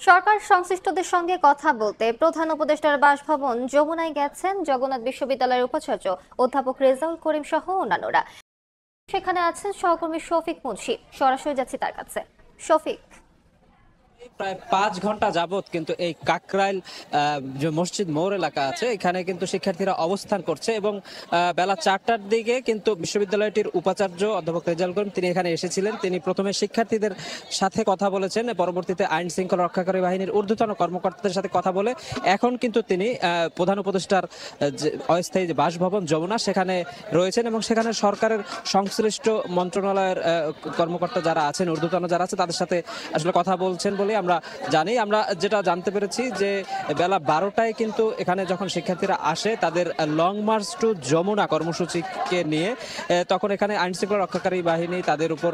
সরকার সংশ্লিষ্টদের সঙ্গে কথা বলতে প্রধান উপদেষ্টার বাসভবন যমুনায় গেছেন জগন্নাথ বিশ্ববিদ্যালয়ের উপাচার্য অধ্যাপক রেজাউল করিম সহ অন্যান্যরা। সেখানে আছেন সহকর্মী শফিক মুন্সি। সরাসরি যাচ্ছি তার কাছে। শফিক, প্রায় 5 ঘন্টা যাবত কিন্তু এই কাকরাইল যে মসজিদ মোড় এলাকা আছে এখানে কিন্তু শিক্ষার্থীরা অবস্থান করছে এবং বেলা 4টার দিকে কিন্তু বিশ্ববিদ্যালয়টির উপাচার্য অধ্যাপক রেজাউল করিম তিনি এখানে এসেছিলেন। তিনি প্রথমে শিক্ষার্থীদের সাথে কথা বলেছেন, পরবর্তীতে আইন শৃঙ্খলা রক্ষাকারী বাহিনীর ঊর্ধ্বতন কর্মকর্তাদের সাথে কথা বলে এখন কিন্তু তিনি প্রধান উপদেষ্টার যে অস্থায়ী যে বাসভবন যমুনা সেখানে রয়েছেন এবং সেখানে সরকারের সংশ্লিষ্ট মন্ত্রণালয়ের কর্মকর্তা যারা আছেন, ঊর্ধ্বতন যারা আছে তাদের সাথে আসলে কথা বলছেন বলে আমরা জানি। আমরা যেটা জানতে পেরেছি যে বেলা 12টায় কিন্তু এখানে যখন শিক্ষার্থীরা আসে তাদের লং মার্চ টু যমুনা কর্মসূচিকে নিয়ে তখন এখানে আইন শৃঙ্খলা রক্ষাকারী বাহিনী তাদের উপর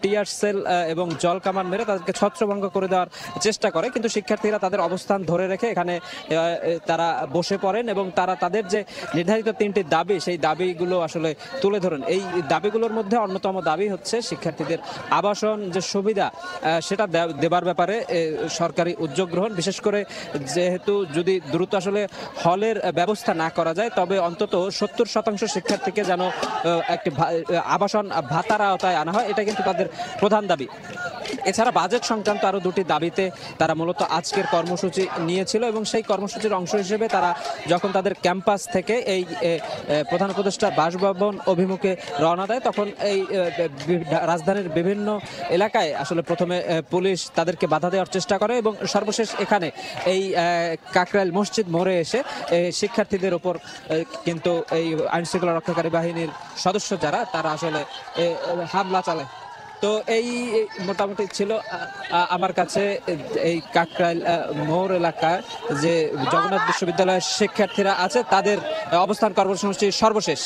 টিয়ার সেল এবং জল কামান মেরে তাদেরকে ছত্রভঙ্গ করে দেওয়ার চেষ্টা করে, কিন্তু শিক্ষার্থীরা তাদের অবস্থান ধরে রেখে এখানে তারা বসে পড়েন এবং তারা তাদের যে নির্ধারিত 3টি দাবি সেই দাবিগুলো আসলে তুলে ধরেন। এই দাবিগুলোর মধ্যে অন্যতম দাবি হচ্ছে শিক্ষার্থীদের আবাসন যে সুবিধা সেটা দেবার ব্যাপারে সরকারি উদ্যোগ গ্রহণ, বিশেষ করে যেহেতু যদি দ্রুত আসলে হলের ব্যবস্থা না করা যায় তবে অন্তত 70% শিক্ষার্থীকে যেন একটি আবাসন ভাতার আওতায় আনা হয়, এটা কিন্তু তাদের প্রধান দাবি। এছাড়া বাজেট সংক্রান্ত আরো 2টি দাবিতে তারা মূলত আজকের কর্মসূচি নিয়েছিল এবং সেই কর্মসূচির অংশ হিসেবে তারা যখন তাদের ক্যাম্পাস থেকে এই প্রধান উপদেষ্টার বাসভবন অভিমুখে রওনা দেয় তখন এই রাজধানীর বিভিন্ন এলাকায় আসলে প্রথমে পুলিশ তাদেরকে বাধা দেওয়ার চেষ্টা করে এবং সর্বশেষ এখানে এই কাকরাইল মসজিদ মোড়ে এসে শিক্ষার্থীদের উপর কিন্তু এই আইন শৃঙ্খলা রক্ষাকারী বাহিনীর সদস্য যারা তারা আসলে হামলা চালায়। তো এই মোটামুটি ছিল আমার কাছে এই কাকরাইল মোড় এলাকায় যে জগন্নাথ বিশ্ববিদ্যালয়ের শিক্ষার্থীরা আছে তাদের অবস্থান কর্মসূচি সর্বশেষ।